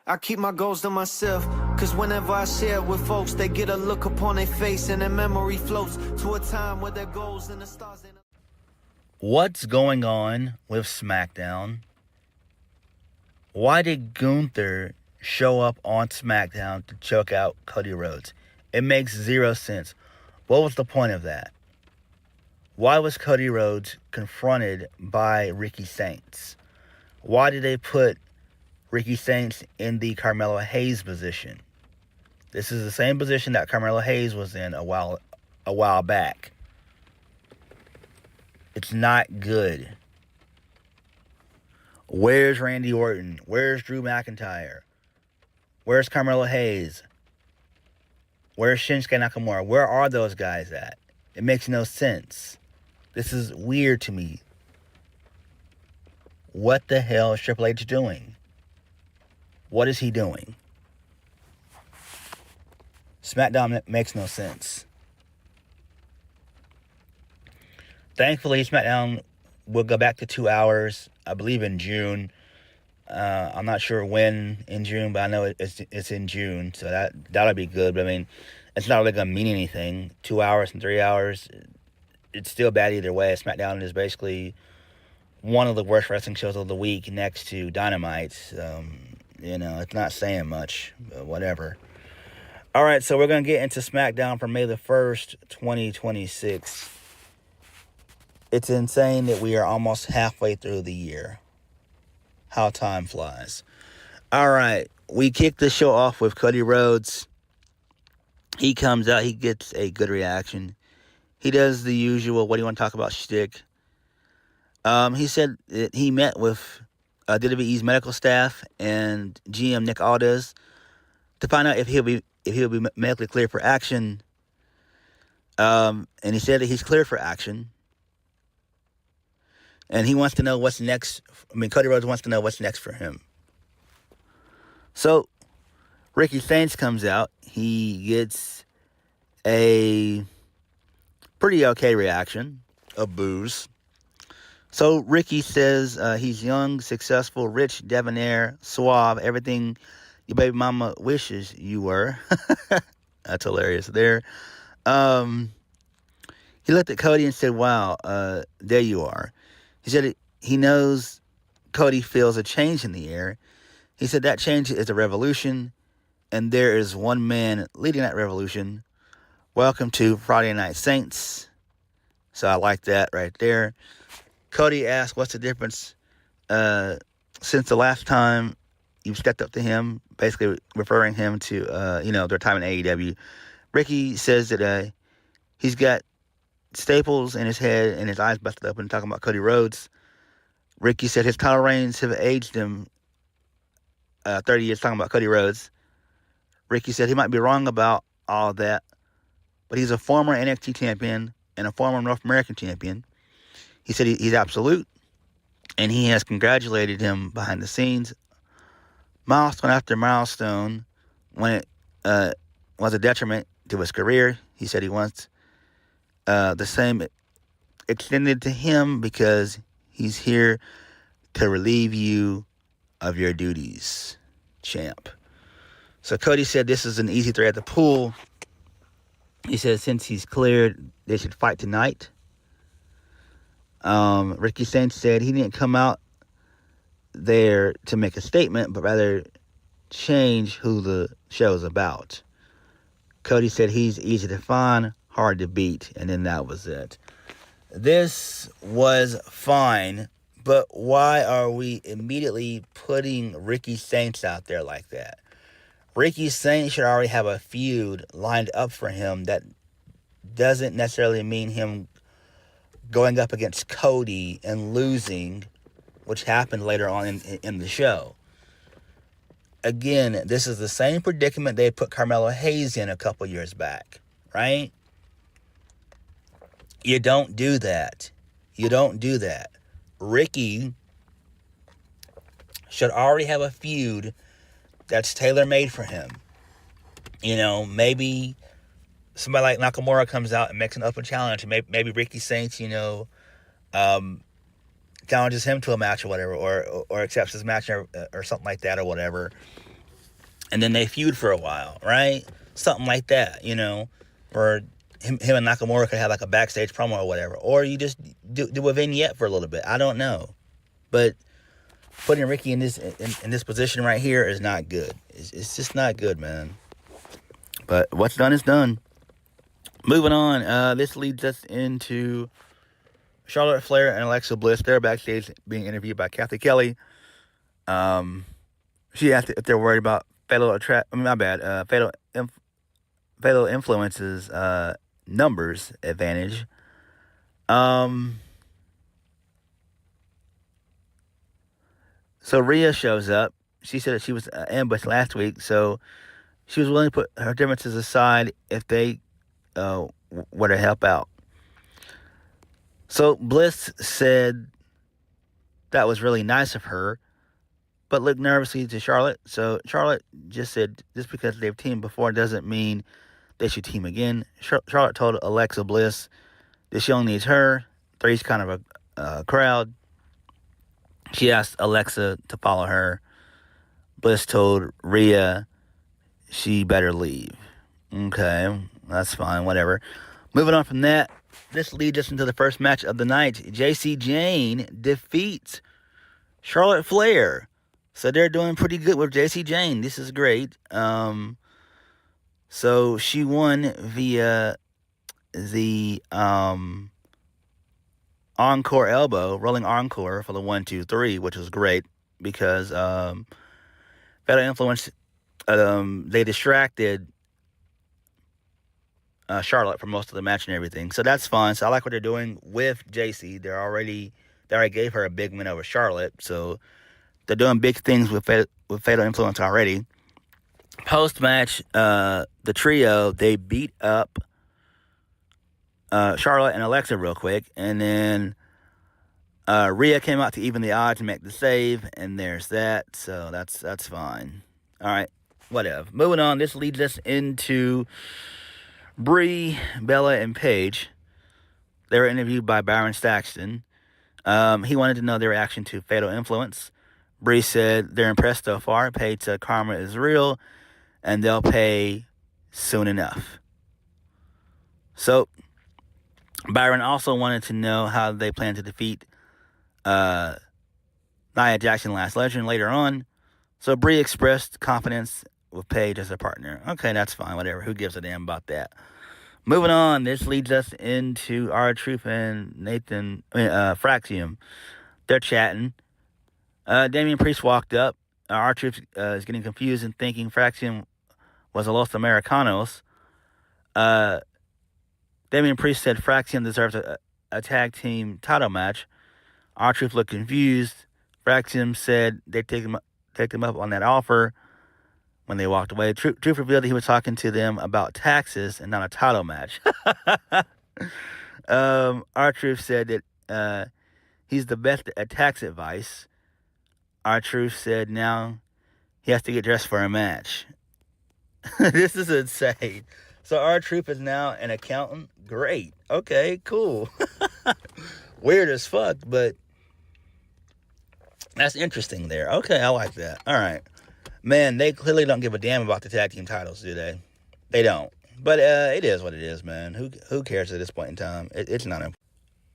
I keep my goals to myself, cause whenever I share it with folks, they get a look upon their face and their memory floats to a time where their goals and the stars ain't... What's going on with Smackdown? Why did Gunther show up on Smackdown to choke out Cody Rhodes? It makes zero sense. What was the point of that? Why was Cody Rhodes confronted by Ricky Saints? Why did they put Ricky Saints in the Carmelo Hayes position? This is the same position that Carmelo Hayes was in a while back. It's not good. Where's Randy Orton? Where's Drew McIntyre? Where's Carmelo Hayes? Where's Shinsuke Nakamura? Where are those guys at? It makes no sense. This is weird to me. What the hell is Triple H doing? What is he doing? SmackDown makes no sense. Thankfully, SmackDown will go back to 2 hours, I believe in June. I'm not sure when in June, but I know it's in June, so that'll be good. But I mean, it's not really going to mean anything. 2 hours and 3 hours, it's still bad either way. SmackDown is basically one of the worst wrestling shows of the week next to Dynamite. It's not saying much, but whatever. All right, so we're going to get into SmackDown for May the 1st, 2026. It's insane that we are almost halfway through the year. How time flies. All right, we kick the show off with Cody Rhodes. He comes out, he gets a good reaction. He does the usual, what do you want to talk about, shtick. He said that he met with WWE's medical staff and GM Nick Aldis to find out if he'll be medically cleared for action. And he said that he's cleared for action. And he wants to know what's next. Cody Rhodes wants to know what's next for him. So, Ricky Saints comes out. He gets a pretty okay reaction of boos. So Ricky says he's young, successful, rich, debonair, suave, everything your baby mama wishes you were. That's hilarious there. He looked at Cody and said, wow, there you are. He said he knows Cody feels a change in the air. He said that change is a revolution, and there is one man leading that revolution. Welcome to Friday Night Saints. So I like that right there. Cody asked, what's the difference since the last time you stepped up to him, basically referring him to, their time in AEW. Ricky says that he's got staples in his head and his eyes busted open, talking about Cody Rhodes. Ricky said his title reigns have aged him 30 years, talking about Cody Rhodes. Ricky said he might be wrong about all that, but he's a former NXT champion and a former North American champion. He said he's absolute, and he has congratulated him behind the scenes, milestone after milestone, when it was a detriment to his career. He said he wants the same extended to him because he's here to relieve you of your duties, champ. So Cody said this is an easy thread to pull. He said since he's cleared, they should fight tonight. Ricky Saints said he didn't come out there to make a statement, but rather change who the show is about. Cody said he's easy to find, hard to beat, and then that was it. This was fine, but why are we immediately putting Ricky Saints out there like that? Ricky Saints should already have a feud lined up for him. That doesn't necessarily mean him going up against Cody and losing, which happened later on in the show. Again, this is the same predicament they put Carmelo Hayes in a couple years back, right? You don't do that. You don't do that. Ricky should already have a feud that's tailor-made for him. Maybe somebody like Nakamura comes out and makes an open challenge. Maybe Ricky Saints, challenges him to a match or whatever, or accepts his match or something like that or whatever. and then they feud for a while, right? Something like that, or him and Nakamura could have like a backstage promo or whatever, or you just do a vignette for a little bit. I don't know, but putting Ricky in this position right here is not good. It's just not good, man. But what's done is done. Moving on, this leads us into Charlotte Flair and Alexa Bliss. They're backstage being interviewed by Kathy Kelly. She asked if they're worried about fatal influences numbers advantage. So Rhea shows up. She said that she was ambushed last week, so she was willing to put her differences aside if they were to help out. So Bliss said that was really nice of her, but looked nervously to Charlotte. So Charlotte just said just because they've teamed before doesn't mean they should team again. Charlotte told Alexa Bliss that she only needs her. Three's kind of a crowd. She asked Alexa to follow her. Bliss told Rhea she better leave. Okay, that's fine, whatever. Moving on from that, this leads us into the first match of the night. Jacy Jayne defeats Charlotte Flair. So they're doing pretty good with Jacy Jayne. This is great. So she won via the encore elbow, rolling encore for the 1, 2, 3, which was great because Fatal Influence, they distracted Charlotte for most of the match and everything. So that's fun. So I like what they're doing with Jacy. They already gave her a big win over Charlotte. So they're doing big things with Fatal Influence already. Post-match, the trio, they beat up Charlotte and Alexa real quick. And then Rhea came out to even the odds and make the save. And there's that. So that's fine. All right. Whatever. Moving on. This leads us into Brie, Bella, and Paige. They were interviewed by Byron Saxton. He wanted to know their reaction to Fatal Influence. Brie said they're impressed so far. Paige said karma is real, and they'll pay soon enough. So, Byron also wanted to know how they plan to defeat Nia Jax and Last Legend later on. So, Brie expressed confidence with Paige as a partner. Okay, that's fine, whatever. Who gives a damn about that? Moving on, this leads us into R-Truth and Fraxium. They're chatting. Damian Priest walked up. R-Truth is getting confused and thinking Fraxium was a Los Americanos. Damian Priest said Fraxium deserves a tag team title match. R-Truth looked confused. Fraxium said they'd take him up on that offer when they walked away. Truth revealed that he was talking to them about taxes and not a title match. R-Truth said that he's the best at tax advice. R-Truth said now he has to get dressed for a match. This is insane. So R-Truth is now an accountant? Great. Okay, cool. Weird as fuck, but that's interesting there. Okay, I like that. All right. Man, they clearly don't give a damn about the tag team titles, do they? They don't. But it is what it is, man. Who cares at this point in time? It's not important.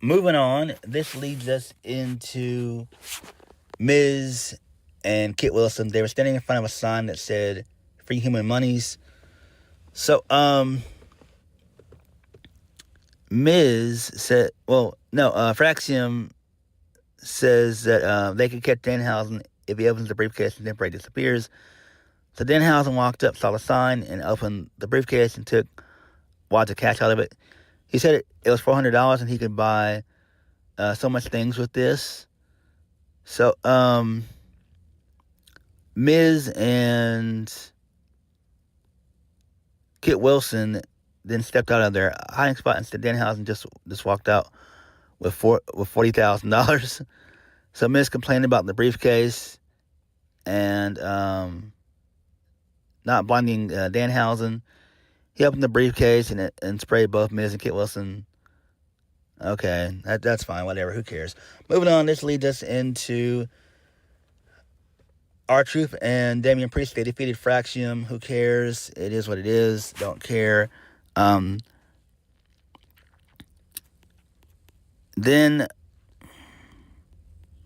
Moving on, this leads us into Miz and Kit Wilson. They were standing in front of a sign that said "Free Human Monies." So, Miz said, Fraxium says that they could catch Danhausen if he opens the briefcase and temporarily disappears. So Danhausen walked up, saw the sign, and opened the briefcase and took wads of cash out of it. He said it was $400 and he could buy so much things with this. So, Miz and Kit Wilson then stepped out of their hiding spot and said Danhausen just walked out with $40,000. So Miz complained about the briefcase and not blinding Danhausen. He opened the briefcase and sprayed both Miz and Kit Wilson. Okay, that's fine, whatever, who cares. Moving on, this leads us into R-Truth and Damian Priest, they defeated Fraxium. Who cares? It is what it is. Don't care. Then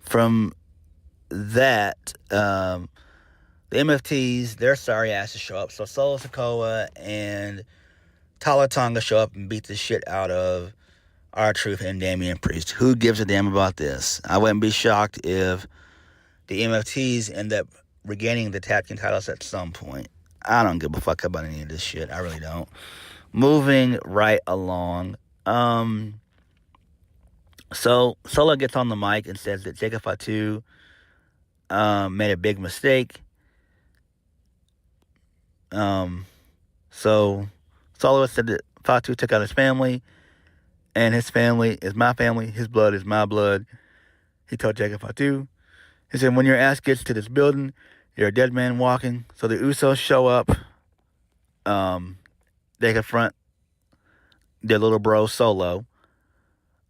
from that, the MFTs, their sorry asses show up. So Solo Sikoa and Talla Tonga show up and beat the shit out of R-Truth and Damian Priest. Who gives a damn about this? I wouldn't be shocked if the MFTs end up regaining the tag team titles at some point. I don't give a fuck about any of this shit. I really don't. Moving right along. So Solo gets on the mic and says that Jacob Fatu made a big mistake. So Solo said that Fatu took out his family, and his family is my family, his blood is my blood. He told Jacob Fatu. He said, when your ass gets to this building, you're a dead man walking. So the Usos show up. They confront their little bro, Solo.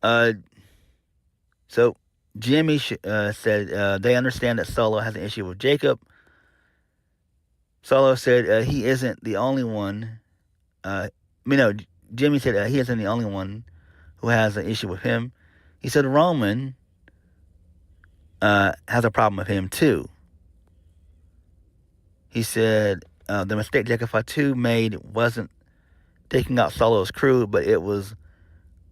So Jimmy said they understand that Solo has an issue with Jacob. Solo said he isn't the only one. Jimmy said he isn't the only one who has an issue with him. He said Roman has a problem with him too. He said the mistake Jacob Fatu made wasn't taking out Solo's crew, but it was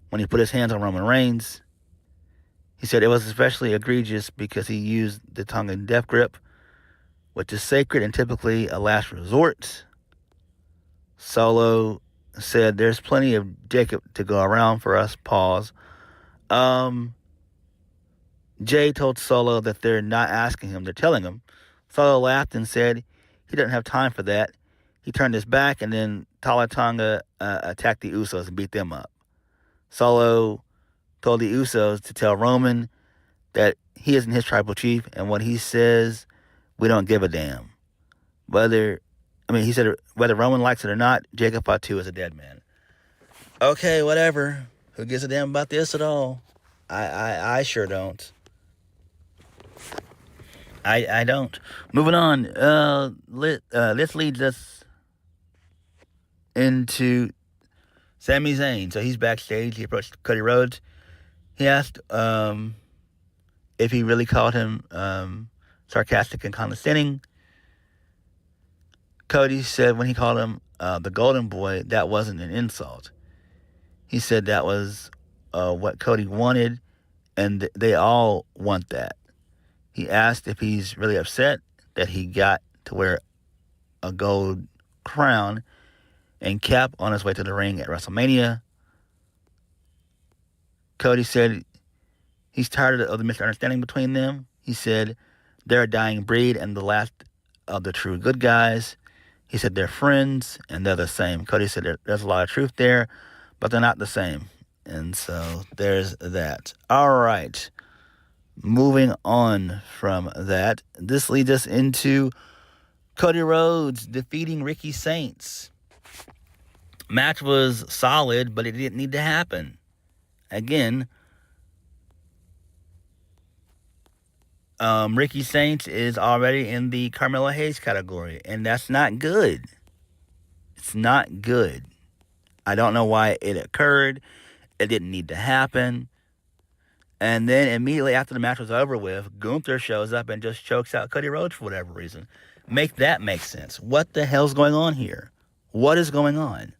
when he put his hands on Roman Reigns. He said it was especially egregious because he used the Tongan death grip, which is sacred and typically a last resort. Solo said there's plenty of Jacob to go around for us. Pause. Jay told Solo that they're not asking him, they're telling him. Solo laughed and said he doesn't have time for that. He turned his back, and then Talla Tonga attacked the Usos and beat them up. Solo told the Usos to tell Roman that he isn't his tribal chief, and what he says, we don't give a damn. He said whether Roman likes it or not, Jacob Fatu is a dead man. Okay, whatever. Who gives a damn about this at all? I sure don't. I don't. Moving on. This leads us into Sami Zayn. So he's backstage. He approached Cody Rhodes. He asked if he really called him sarcastic and condescending. Cody said when he called him the Golden Boy, that wasn't an insult. He said that was what Cody wanted, and they all want that. He asked if he's really upset that he got to wear a gold crown and cap on his way to the ring at WrestleMania. Cody said he's tired of the misunderstanding between them. He said they're a dying breed and the last of the true good guys. He said they're friends and they're the same. Cody said there's a lot of truth there, but they're not the same. And so there's that. All right. Moving on from that, this leads us into Cody Rhodes defeating Ricky Saints. Match was solid, but it didn't need to happen. Again, Ricky Saints is already in the Carmelo Hayes category, and that's not good. It's not good. I don't know why it occurred. It didn't need to happen. And then immediately after the match was over with, Gunther shows up and just chokes out Cody Rhodes for whatever reason. Make that make sense. What the hell's going on here? What is going on?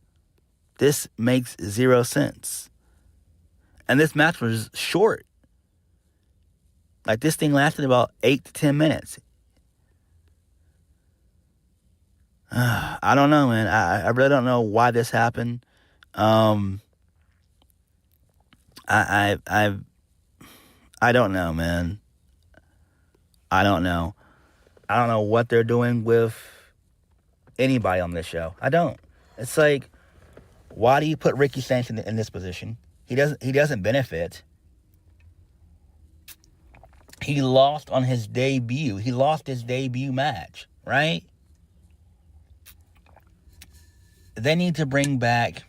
This makes zero sense. And this match was short. Like, this thing lasted about 8 to 10 minutes. I don't know, man. I really don't know why this happened. I don't know, man. I don't know. I don't know what they're doing with anybody on this show. I don't. It's like, why do you put Ricky Saints in this position? He doesn't benefit. He lost on his debut. He lost his debut match, right? They need to bring back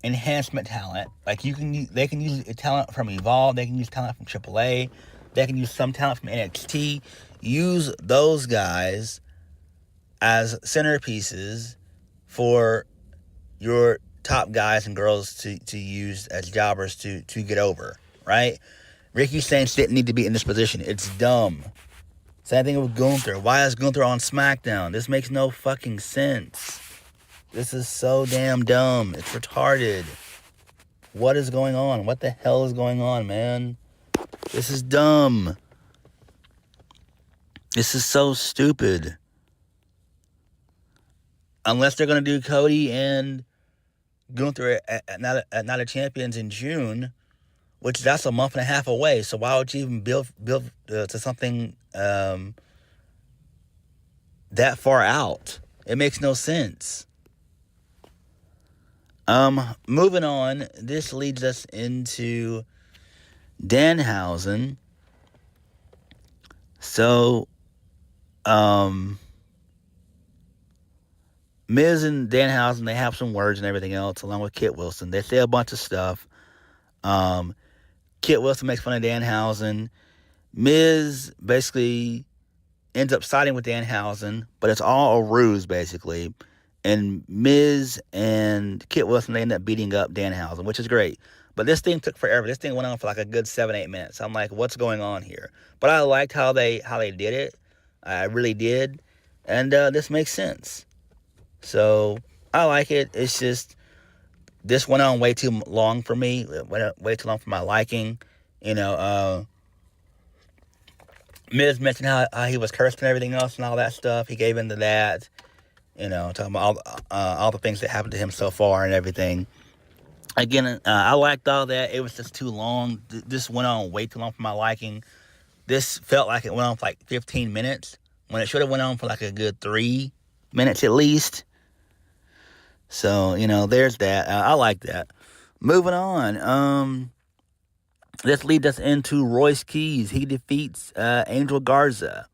enhancement talent. Like, they can use talent from Evolve. They can use talent from AAA. They can use some talent from NXT. Use those guys as centerpieces for your top guys and girls to use as jobbers to get over, right? Ricky Saints didn't need to be in this position. It's dumb. Same thing with Gunther. Why is Gunther on SmackDown? This makes no fucking sense. This is so damn dumb. It's retarded. What is going on? What the hell is going on, man? This is dumb. This is so stupid. Unless they're going to do Cody and Gunther at Night of Champions in June, which that's a month and a half away. So why would you even build to something that far out? It makes no sense. Moving on, this leads us into Danhausen. So, Miz and Danhausen, they have some words and everything else, along with Kit Wilson. They say a bunch of stuff. Kit Wilson makes fun of Danhausen. Miz basically ends up siding with Danhausen, but it's all a ruse, basically. And Miz and Kit Wilson, they end up beating up Danhausen, which is great. But this thing took forever. This thing went on for like a good 7-8 minutes. I'm like, what's going on here? But I liked how they did it. I really did. And this makes sense. So I like it. It's just, this went on way too long for me. It went way too long for my liking. You know, Miz mentioned how he was cursed and everything else and all that stuff. He gave into that. You know, talking about all the things that happened to him so far and everything. Again, I liked all that. It was just too long. This went on way too long for my liking. This felt like it went on for like 15 minutes when it should have went on for like a good 3 minutes at least. So, you know, there's that. I like that. Moving on. This leads us into Royce Keys. He defeats Angel Garza.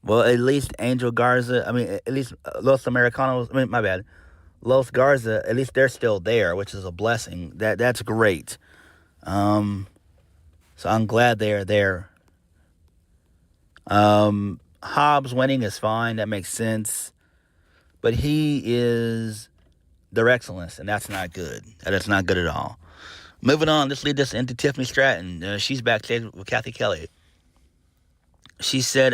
Well, at least Angel Garza, at least Los Americanos, Los Garza, at least they're still there, which is a blessing. That's great. So I'm glad they're there. Hobbs winning is fine. That makes sense. But he is their excellence, and that's not good. That is not good at all. Moving on, this leads us into Tiffany Stratton. She's backstage with Kathy Kelly. She said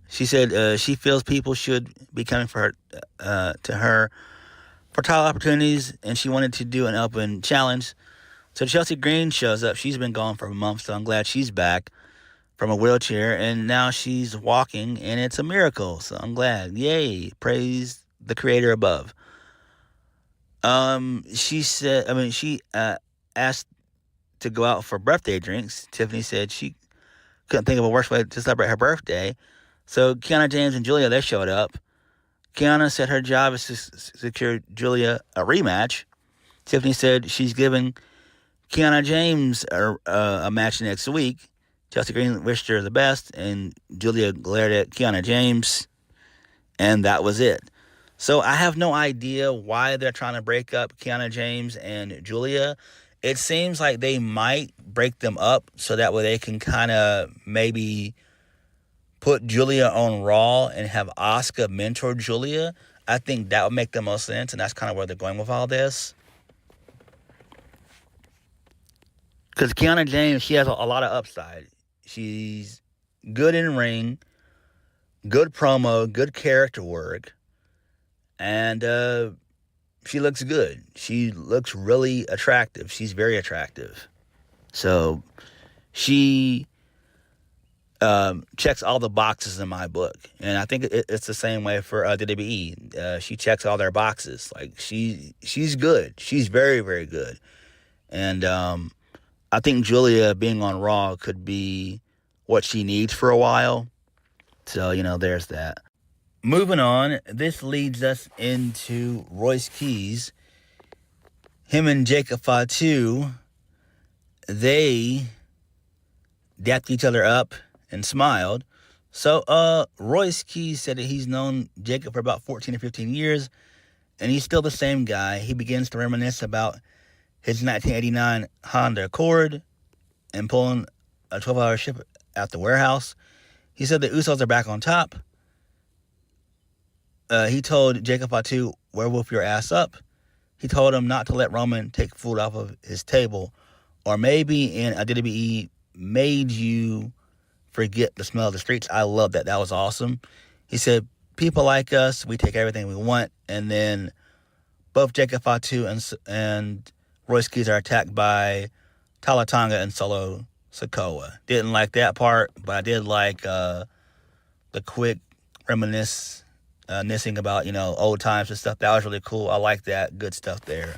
she feels people should be coming to her for title opportunities, and she wanted to do an open challenge. So Chelsea Green shows up. She's been gone for a month, so I'm glad she's back from a wheelchair, and now she's walking, and it's a miracle. So I'm glad. Yay! Praise the Creator above. She asked to go out for birthday drinks. Tiffany said she couldn't think of a worse way to celebrate her birthday. So Kiana James and Julia, they showed up. Kiana said her job is to secure Julia a rematch. Tiffany said she's giving Kiana James a match next week. Chelsea Green wished her the best, and Julia glared at Kiana James, and that was it. So I have no idea why they're trying to break up Kiana James and Julia. It seems like they might break them up so that way they can kind of maybe put Julia on Raw and have Asuka mentor Julia. I think that would make the most sense, and that's kind of where they're going with all this. Because Kiana James, she has a lot of upside. She's good in ring, good promo, good character work, and she looks good. She looks really attractive. She's very attractive. So she checks all the boxes in my book. And I think it's the same way for WWE. She checks all their boxes. Like, she's good. She's very, very good. And I think Julia being on Raw could be what she needs for a while. So, you know, there's that. Moving on, this leads us into Royce Keys. Him and Jacob Fatu, they dapped each other up and smiled. So, Royce Keys said that he's known Jacob for about 14 or 15 years, and he's still the same guy. He begins to reminisce about his 1989 Honda Accord, and pulling a 12-hour shift at the warehouse. He said the Usos are back on top. He told Jacob Fatu, werewolf your ass up. He told him not to let Roman take food off of his table. Or maybe in a WWE made you forget the smell of the streets. I love that. That was awesome. He said, people like us, we take everything we want. And then both Jacob Fatu and Royce Keys are attacked by Talla, Tonga, and Solo Sikoa. Didn't like that part, but I did like the quick reminiscing about, old times and stuff. That was really cool. I like that. Good stuff there.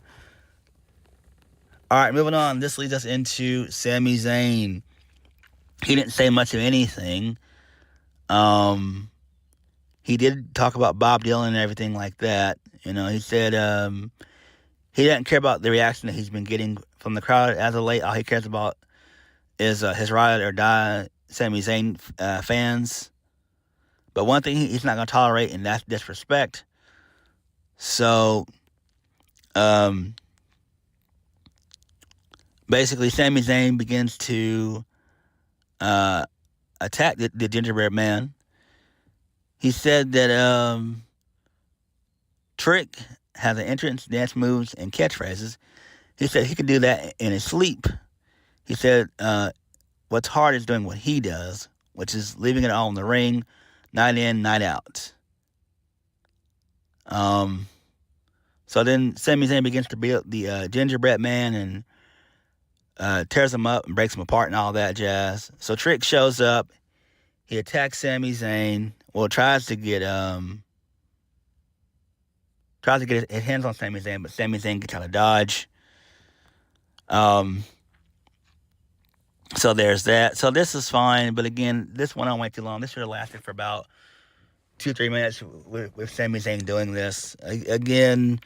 All right, moving on. This leads us into Sami Zayn. He didn't say much of anything. He did talk about Bob Dylan and everything like that. He said he doesn't care about the reaction that he's been getting from the crowd as of late. All he cares about is his ride or die Sami Zayn fans. But one thing he's not going to tolerate, and that's disrespect. So, basically, Sami Zayn begins to attack the gingerbread man. He said that Trick has an entrance, dance moves, and catchphrases. He said he could do that in his sleep. He said what's hard is doing what he does, which is leaving it all in the ring, night in, night out. So then Sami Zayn begins to beat up the gingerbread man and tears him up and breaks him apart and all that jazz. So Trick shows up. He attacks Sami Zayn. Well, tries to get his hands on Sami Zayn, but Sami Zayn gets out of dodge. So there's that. So this is fine, but again, this went on way too long. This should have lasted for about 2-3 minutes with Sami Zayn doing this. Again,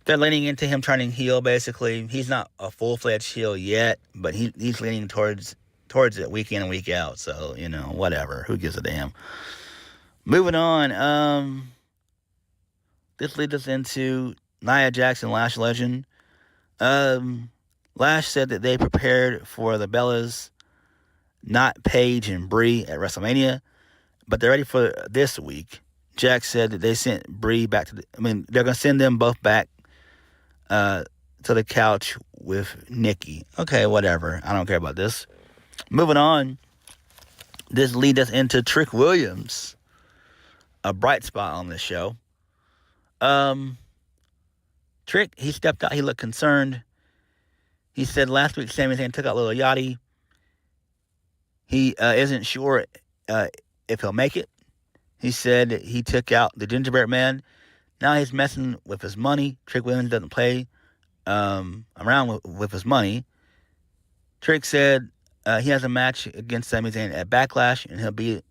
they're leaning into him turning heel, basically. He's not a full-fledged heel yet, but he's leaning towards it week in and week out. So, whatever. Who gives a damn? Moving on. This leads us into Nia Jax and Lash Legend. Lash said that they prepared for the Bellas, not Paige and Brie at WrestleMania, but they're ready for this week. Jax said that they sent Brie back they're going to send them both back to the couch with Nikki. Okay, whatever. I don't care about this. Moving on. This leads us into Trick Williams, a bright spot on this show. Trick, he stepped out. He looked concerned. He said last week Sami Zayn took out Lil Yachty. He isn't sure if he'll make it. He said he took out the gingerbread man. Now he's messing with his money. Trick Williams doesn't play around with his money. Trick said he has a match against Sami Zayn at Backlash, and he'll beat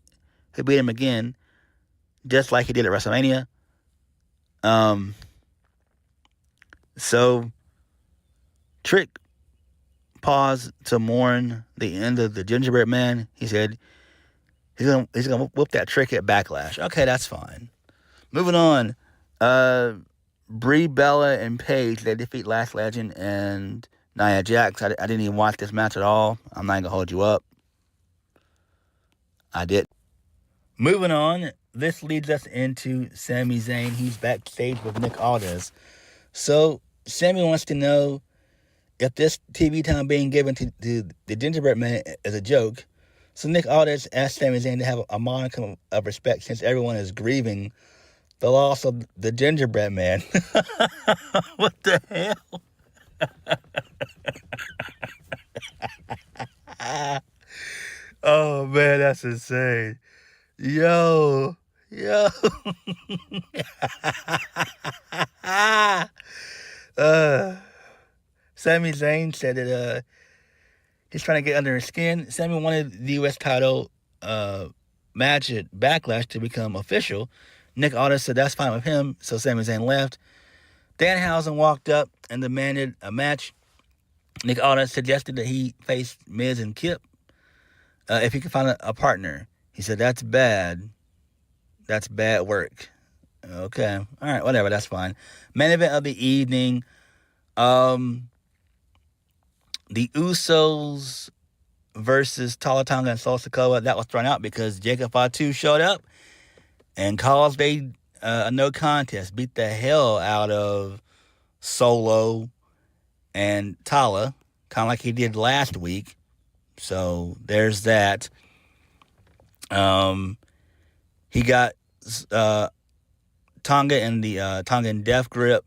him again, just like he did at WrestleMania. So Trick paused to mourn the end of the gingerbread man. He said he's gonna whoop that Trick at Backlash. Okay, that's fine. Moving on. Brie, Bella, and Paige, they defeat Lash Legend and Nia Jax. I didn't even watch this match at all. I'm not going to hold you up. I did. Moving on, this leads us into Sami Zayn. He's backstage with Nick Aldis. So, Sami wants to know if this TV time being given to the gingerbread man is a joke. So, Nick Aldis asked Sami Zayn to have a modicum of respect since everyone is grieving the loss of the gingerbread man. What the hell? Oh, man, that's insane. Yo. Sami Zayn said that he's trying to get under his skin. Sami wanted the U.S. title match at Backlash to become official. Nick Aldis said that's fine with him, so Sami Zayn left. Danhausen walked up and demanded a match. Nick Aldis suggested that he face Miz and Kip if he could find a partner. He said, that's bad. That's bad work. Okay. All right, whatever, that's fine. Main event of the evening. The Usos versus Talla, Tonga, and Sikoa, that was thrown out because Jacob Fatu showed up and caused a no contest, beat the hell out of Solo and Talla, kind of like he did last week. So there's that. He got Tonga in the Tongan death grip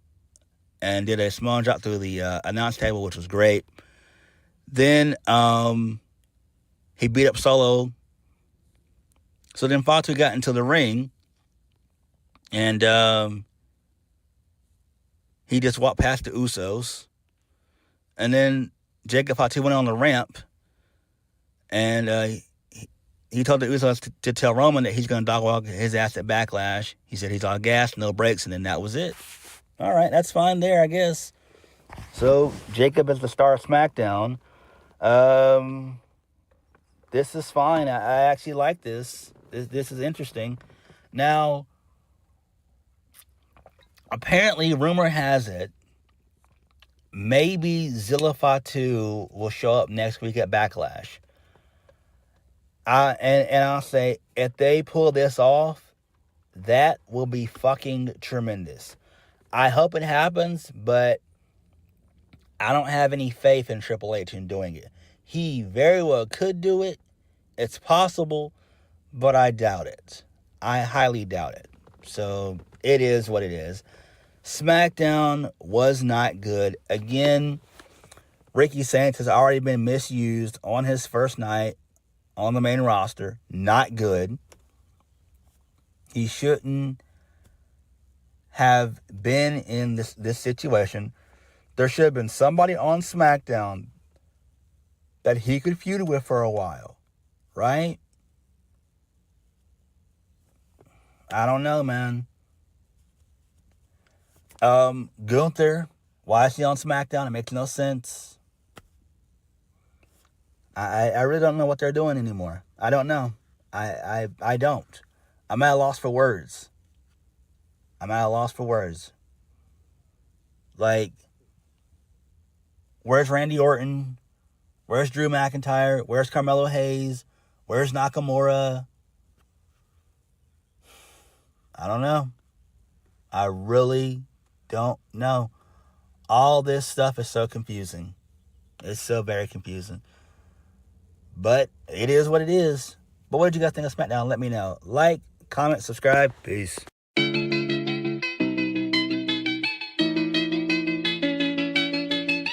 and did a small drop through the announce table, which was great. Then he beat up Solo. So then Fatu got into the ring, and he just walked past the Usos. And then Jacob Fatu went on the ramp, and he told the Usos to tell Roman that he's going to dog walk his ass at Backlash. He said he's on gas, no brakes, and then that was it. All right, that's fine there, I guess. So Jacob is the star of SmackDown. This is fine. I actually like this. This is interesting. Now, apparently, rumor has it, maybe Zilla Fatu will show up next week at Backlash. And I'll say, if they pull this off, that will be fucking tremendous. I hope it happens, but I don't have any faith in Triple H in doing it. He very well could do it. It's possible, but I doubt it. I highly doubt it. So it is what it is. SmackDown was not good. Again, Ricky Saints has already been misused on his first night on the main roster. Not good. He shouldn't have been in this situation. There should have been somebody on SmackDown that he could feud with for a while, right? I don't know, man. Gunther, why is he on SmackDown? It makes no sense. I really don't know what they're doing anymore. I don't know. I don't. I'm at a loss for words. Like, where's Randy Orton? Where's Drew McIntyre? Where's Carmelo Hayes? Where's Nakamura? I don't know. I really don't know. All this stuff is so confusing. It's so very confusing. But it is what it is. But what did you guys think of SmackDown? Let me know. Like, comment, subscribe. Peace.